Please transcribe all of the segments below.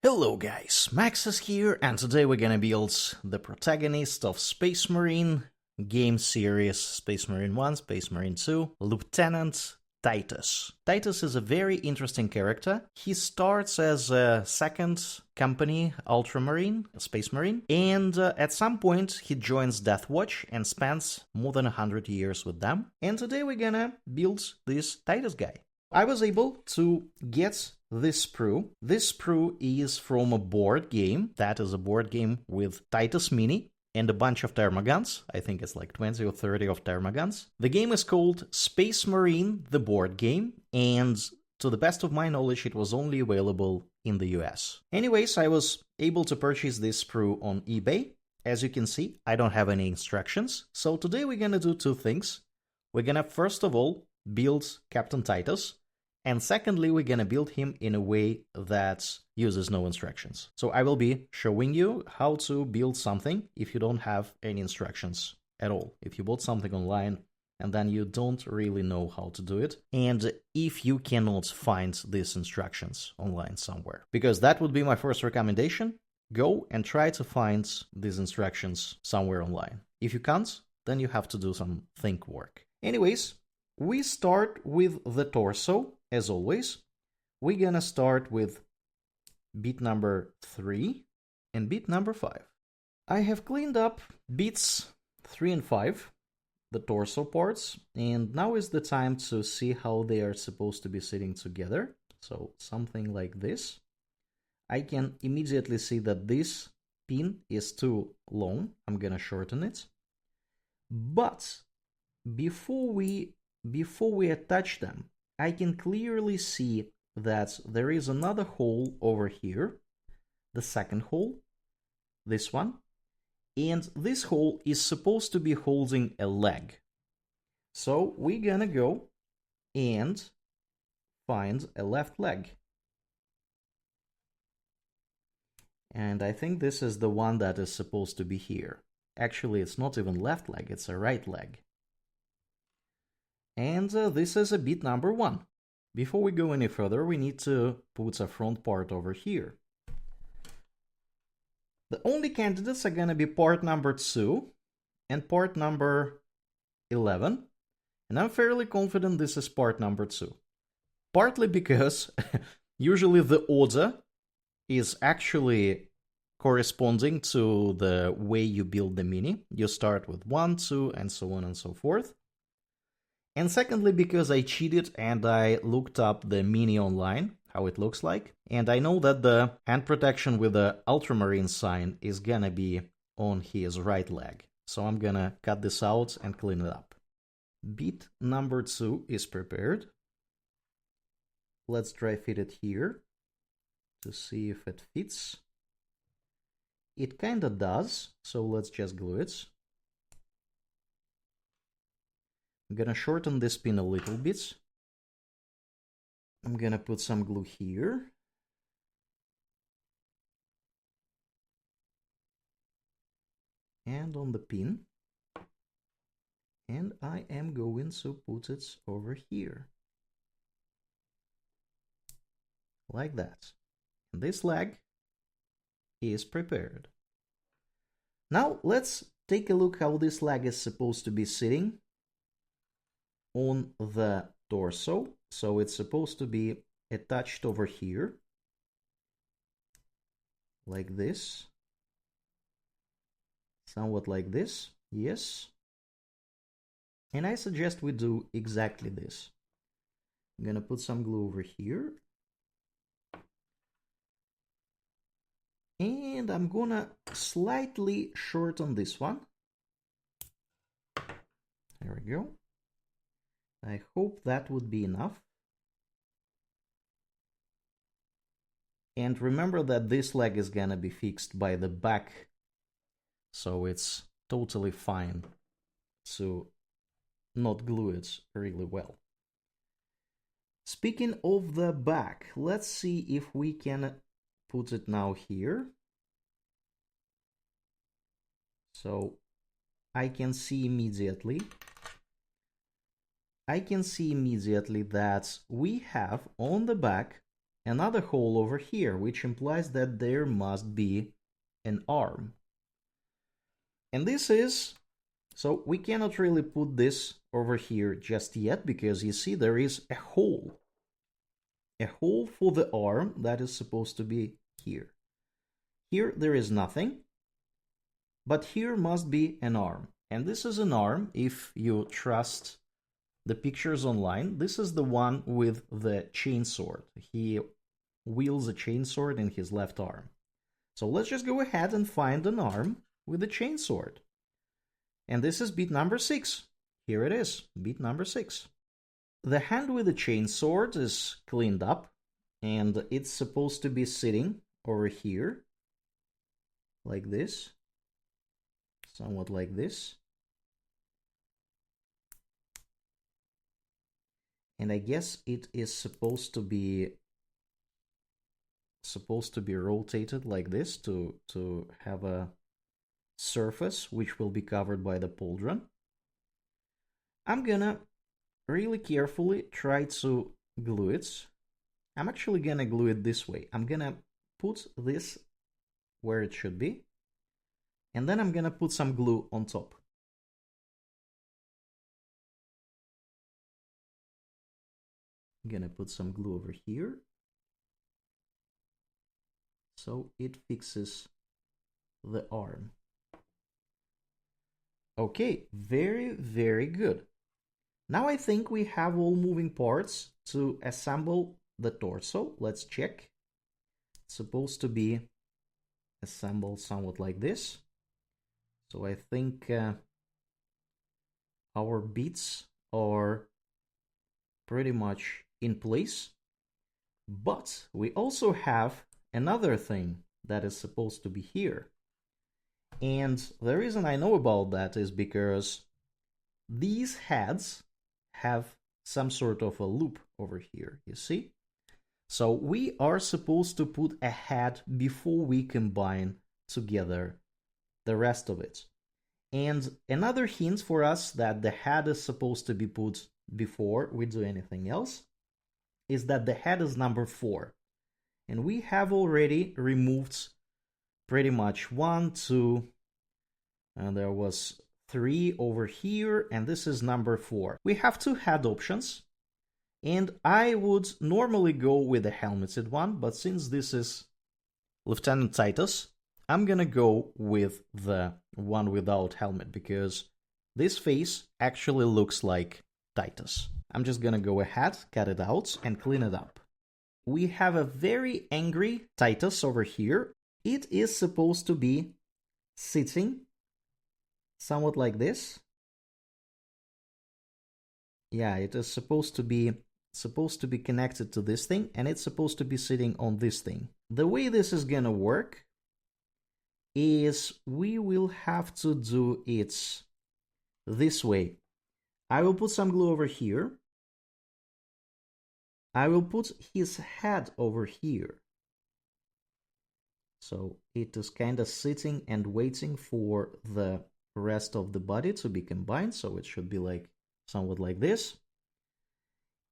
Hello guys, Max is here, and today we're gonna build the protagonist of Space Marine game series Space Marine 1, Space Marine 2, Lieutenant Titus. Titus is a very interesting character. He starts as a second company Ultramarine, a Space Marine, and at some point he joins Deathwatch and spends more than 100 years with them. And today we're gonna build this Titus guy. I was able to get this sprue. This sprue is from a board game. That is a board game with Titus Mini and a bunch of Termagants. I think it's like 20 or 30 of Termagants. The game is called Space Marine, the board game, and to the best of my knowledge, it was only available in the US. Anyways, I was able to purchase this sprue on eBay. As you can see, I don't have any instructions. So today we're gonna do two things. We're gonna first of all build Captain Titus. And secondly, we're gonna build him in a way that uses no instructions. So I will be showing you how to build something if you don't have any instructions at all. If you bought something online and then you don't really know how to do it, and if you cannot find these instructions online somewhere. Because that would be my first recommendation. Go and try to find these instructions somewhere online. If you can't, then you have to do some think work. Anyways, we start with the torso. As always, we're gonna start with bit number 3 and bit number 5. I have cleaned up bits 3 and 5, the torso parts, and now is the time to see how they are supposed to be sitting together. So something like this. I can immediately see that this pin is too long. I'm gonna shorten it. But before we attach them, I can clearly see that there is another hole over here, the second hole, this one, and this hole is supposed to be holding a leg. So we're gonna go and find a left leg. And I think this is the one that is supposed to be here. Actually, it's not even left leg, it's a right leg. And this is a bit number 1. Before we go any further, we need to put a front part over here. The only candidates are gonna be part number 2 and part number 11. And I'm fairly confident this is part number 2. Partly because usually the order is actually corresponding to the way you build the mini. You start with 1, 2, and so on and so forth. And secondly, because I cheated and I looked up the mini online, how it looks like. And I know that the hand protection with the Ultramarine sign is gonna be on his right leg. So I'm gonna cut this out and clean it up. Bit number 2 is prepared. Let's dry fit it here to see if it fits. It kinda does, so let's just glue it. I'm gonna shorten this pin a little bit. I'm gonna put some glue here. And on the pin. And I am going to put it over here. Like that. And this leg is prepared. Now let's take a look how this leg is supposed to be sitting on the torso. So it's supposed to be attached over here like this, somewhat like this. Yes, and I suggest we do exactly this. I'm gonna put some glue over here, and I'm gonna slightly shorten this one. There we go. I hope that would be enough. And remember that this leg is gonna be fixed by the back, so it's totally fine to not glue it really well. Speaking of the back, let's see if we can put it now here. So I can see immediately that we have on the back another hole over here, which implies that there must be an arm. And this is, so we cannot really put this over here just yet, because you see there is a hole for the arm that is supposed to be here. Here there is nothing, but here must be an arm. And this is an arm, if you trust the pictures online. This is the one with the chainsword. He wields a chainsword in his left arm. So let's just go ahead and find an arm with a chainsword. And this is beat number 6. Here it is, beat number 6. The hand with the chainsword is cleaned up, and it's supposed to be sitting over here, like this, somewhat like this. And I guess it is supposed to be rotated like this to have a surface which will be covered by the pauldron. I'm gonna really carefully try to glue it. I'm actually gonna glue it this way. I'm gonna put this where it should be, and then I'm gonna put some glue on top. I'm gonna put some glue over here so it fixes the arm. Okay, very, very good. Now I think we have all moving parts to assemble the torso. Let's check. It's supposed to be assembled somewhat like this. So I think our beats are pretty much in place. But we also have another thing that is supposed to be here. And the reason I know about that is because these heads have some sort of a loop over here, you see? So we are supposed to put a head before we combine together the rest of it. And another hint for us that the head is supposed to be put before we do anything else is that the head is number 4. And we have already removed pretty much 1, 2, and there was 3 over here, and this is number 4. We have 2 head options, and I would normally go with the helmeted one, but since this is Lieutenant Titus, I'm gonna go with the one without helmet, because this face actually looks like Titus. I'm just gonna go ahead, cut it out, and clean it up. We have a very angry Titus over here. It is supposed to be sitting somewhat like this. Yeah, it is supposed to be connected to this thing, and it's supposed to be sitting on this thing. The way this is gonna work is we will have to do it this way. I will put some glue over here. I will put his head over here. So it is kind of sitting and waiting for the rest of the body to be combined. So it should be like somewhat like this.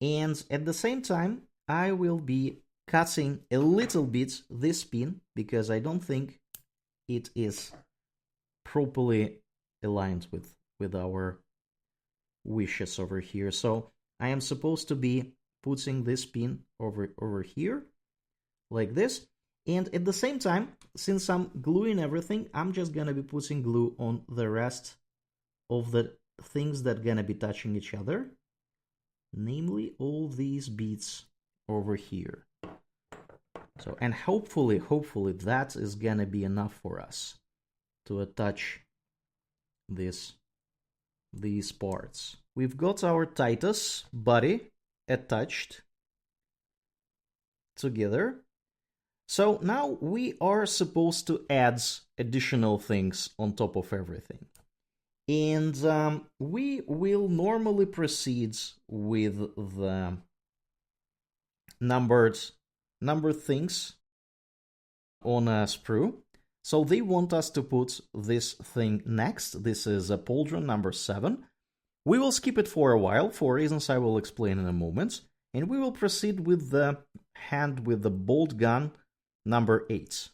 And at the same time, I will be cutting a little bit this pin, because I don't think it is properly aligned with our wishes over here. So I am supposed to be putting this pin over here like this, and at the same time, since I'm gluing everything, I'm just gonna be putting glue on the rest of the things that gonna be touching each other, namely all these beads over here. So, and hopefully that is gonna be enough for us to attach these parts. We've got our Titus body attached together. So now we are supposed to add additional things on top of everything. And we will normally proceed with the numbered things on a sprue. So they want us to put this thing next. This is a Pauldron number 7. We will skip it for a while for reasons I will explain in a moment. And we will proceed with the hand with the bolt gun number 8.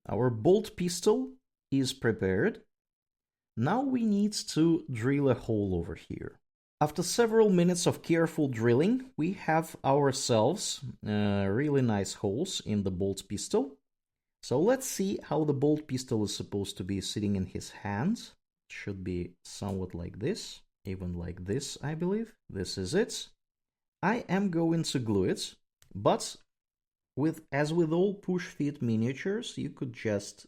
Our bolt pistol is prepared. Now we need to drill a hole over here. After several minutes of careful drilling, we have ourselves really nice holes in the bolt pistol. So let's see how the bolt pistol is supposed to be sitting in his hands. It should be somewhat like this, even like this, I believe. This is it. I am going to glue it, but as with all push-fit miniatures, you could just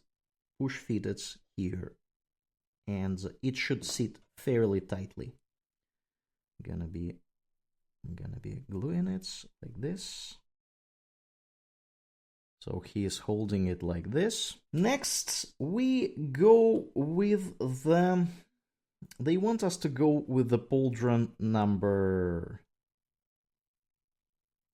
push-fit it here, and it should sit fairly tightly. I'm gonna be gluing it like this. So he is holding it like this. Next, we go with the... They want us to go with the Pauldron number...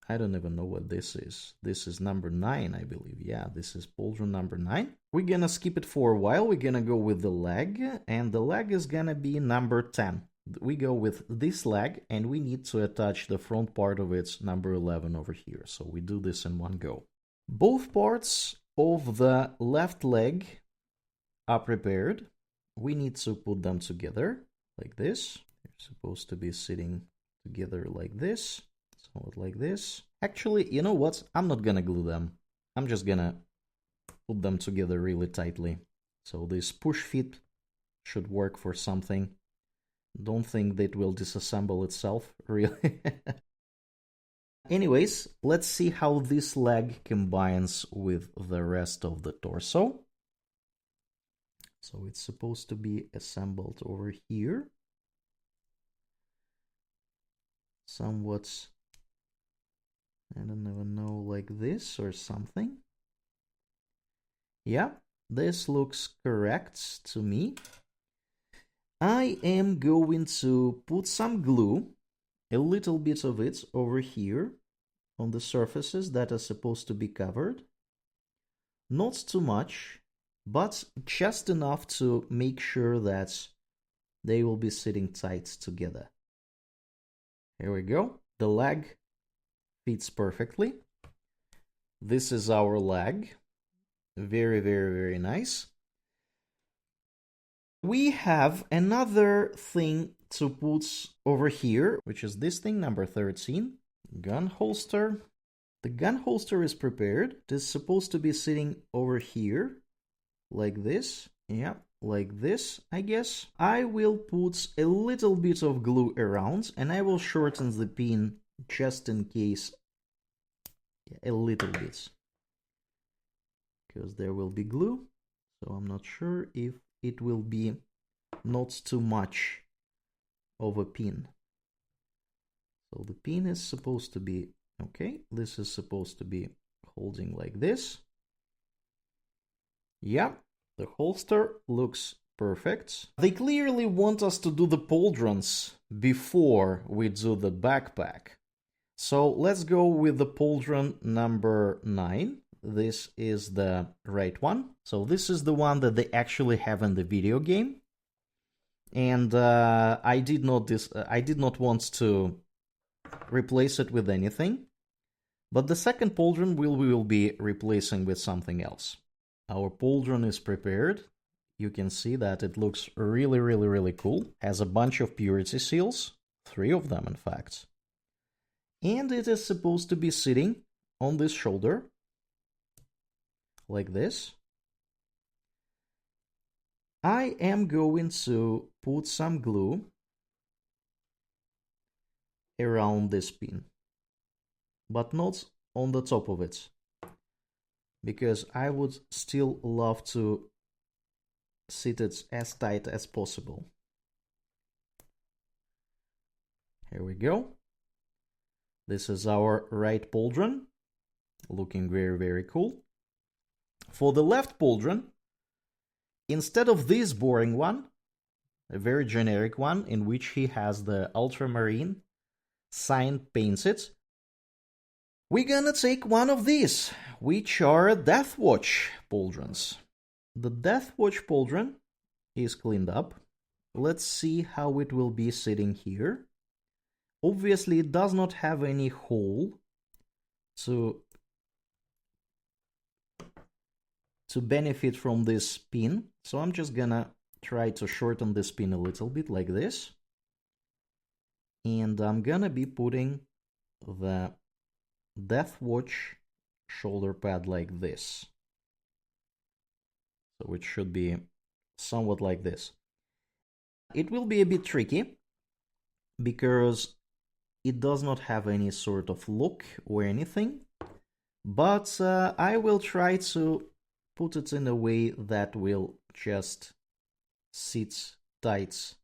I don't even know what this is. This is number 9, I believe. Yeah, this is Pauldron number 9. We're gonna skip it for a while. We're gonna go with the leg, and the leg is gonna be number 10. We go with this leg, and we need to attach the front part of it, number 11, over here. So we do this in one go. Both parts of the left leg are prepared. We need to put them together like this. They're supposed to be sitting together like this. Somewhat like this. Actually, you know what? I'm not gonna glue them. I'm just gonna put them together really tightly. So this push fit should work for something. Don't think that it will disassemble itself, really. Anyways, let's see how this leg combines with the rest of the torso. So it's supposed to be assembled over here. Somewhat, I don't even know, like this or something. Yeah, this looks correct to me. I am going to put some glue, a little bit of it over here on the surfaces that are supposed to be covered. Not too much, but just enough to make sure that they will be sitting tight together. Here we go. The leg fits perfectly. This is our leg. Very, very, very nice. We have another thing to put over here, which is this thing, number 13. Gun holster. The gun holster is prepared. It is supposed to be sitting over here, like this. Yeah, like this, I guess. I will put a little bit of glue around, and I will shorten the pin just in case. A little bit. Because there will be glue, so I'm not sure if it will be not too much of a pin. So the pin is supposed to be, okay, this is supposed to be holding like this. Yeah, the holster looks perfect. They clearly want us to do the pauldrons before we do the backpack. So let's go with the pauldron number 9. This is the right one. So this is the one that they actually have in the video game. And I did not want to replace it with anything. But the second pauldron we will be replacing with something else. Our pauldron is prepared. You can see that it looks really, really, really cool. Has a bunch of purity seals. 3 of them, in fact. And it is supposed to be sitting on this shoulder. Like this. I am going to put some glue around this pin, but not on the top of it, because I would still love to sit it as tight as possible. Here we go. This is our right pauldron, looking very, very cool. For the left pauldron, instead of this boring one, a very generic one in which he has the Ultramarine sign painted, we're gonna take one of these, which are Deathwatch pauldrons. The Deathwatch pauldron is cleaned up. Let's see how it will be sitting here. Obviously, it does not have any hole to benefit from this pin. So I'm just gonna try to shorten this pin a little bit like this. And I'm gonna be putting the Deathwatch shoulder pad like this. So it should be somewhat like this. It will be a bit tricky because it does not have any sort of look or anything, but I will try to put it in a way that will just sit tight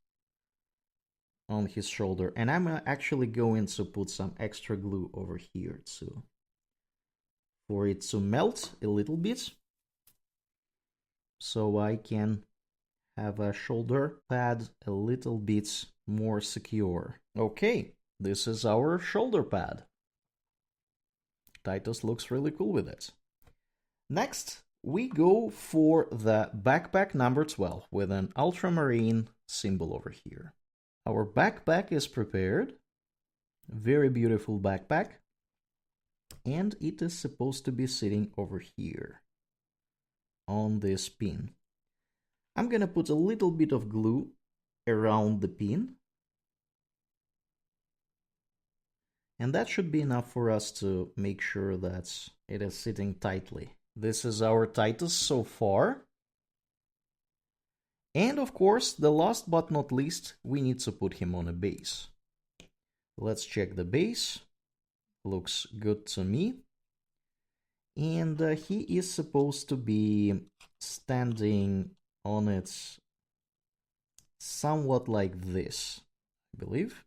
on his shoulder. And I'm actually going to put some extra glue over here too, for it to melt a little bit, so I can have a shoulder pad a little bit more secure. Okay, this is our shoulder pad. Titus looks really cool with it. Next, we go for the backpack number 12 with an Ultramarine symbol over here. Our backpack is prepared. Very beautiful backpack. And it is supposed to be sitting over here on this pin. I'm gonna put a little bit of glue around the pin. And that should be enough for us to make sure that it is sitting tightly. This is our Titus so far. And of course, the last but not least, we need to put him on a base. Let's check the base. Looks good to me. And he is supposed to be standing on it somewhat like this, I believe.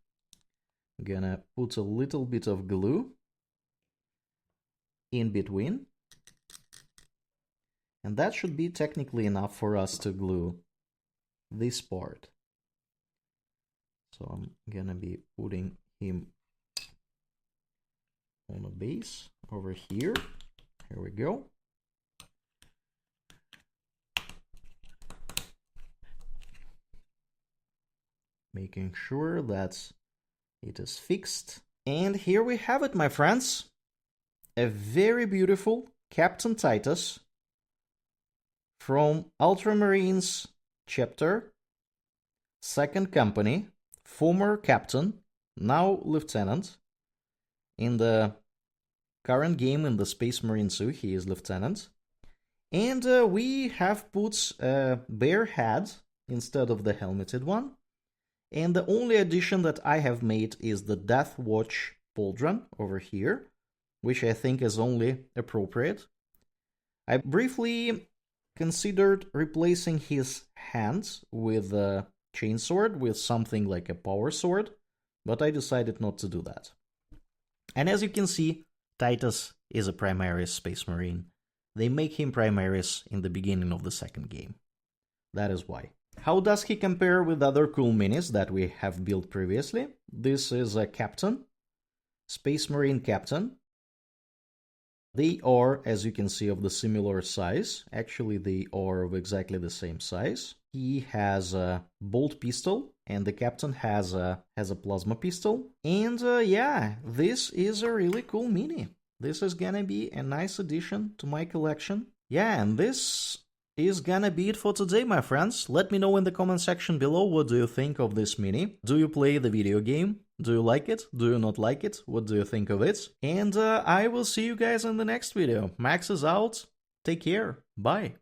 I'm gonna put a little bit of glue in between. And that should be technically enough for us to glue this part. So I'm gonna be putting him on a base over here. Here we go. Making sure that it is fixed. And here we have it, my friends. A very beautiful Captain Titus from Ultramarines chapter, 2nd Company, former captain, now lieutenant. In the current game in the Space Marine 2, he is lieutenant. And we have put a bare head instead of the helmeted one. And the only addition that I have made is the Deathwatch Pauldron over here, which I think is only appropriate. I briefly considered replacing his hands with a chainsword, with something like a power sword, but I decided not to do that. And as you can see, Titus is a Primaris Space Marine. They make him Primaris in the beginning of the second game. That is why. How does he compare with other cool minis that we have built previously? This is a Captain, Space Marine Captain. They are, as you can see, of the similar size. Actually, they are of exactly the same size. He has a bolt pistol, and the Captain has a plasma pistol. And yeah, this is a really cool mini. This is gonna be a nice addition to my collection. Yeah, and this is gonna be it for today, my friends. Let me know in the comment section below, what do you think of this mini? Do you play the video game? Do you like it? Do you not like it? What do you think of it? And I will see you guys in the next video. Max is out. Take care. Bye.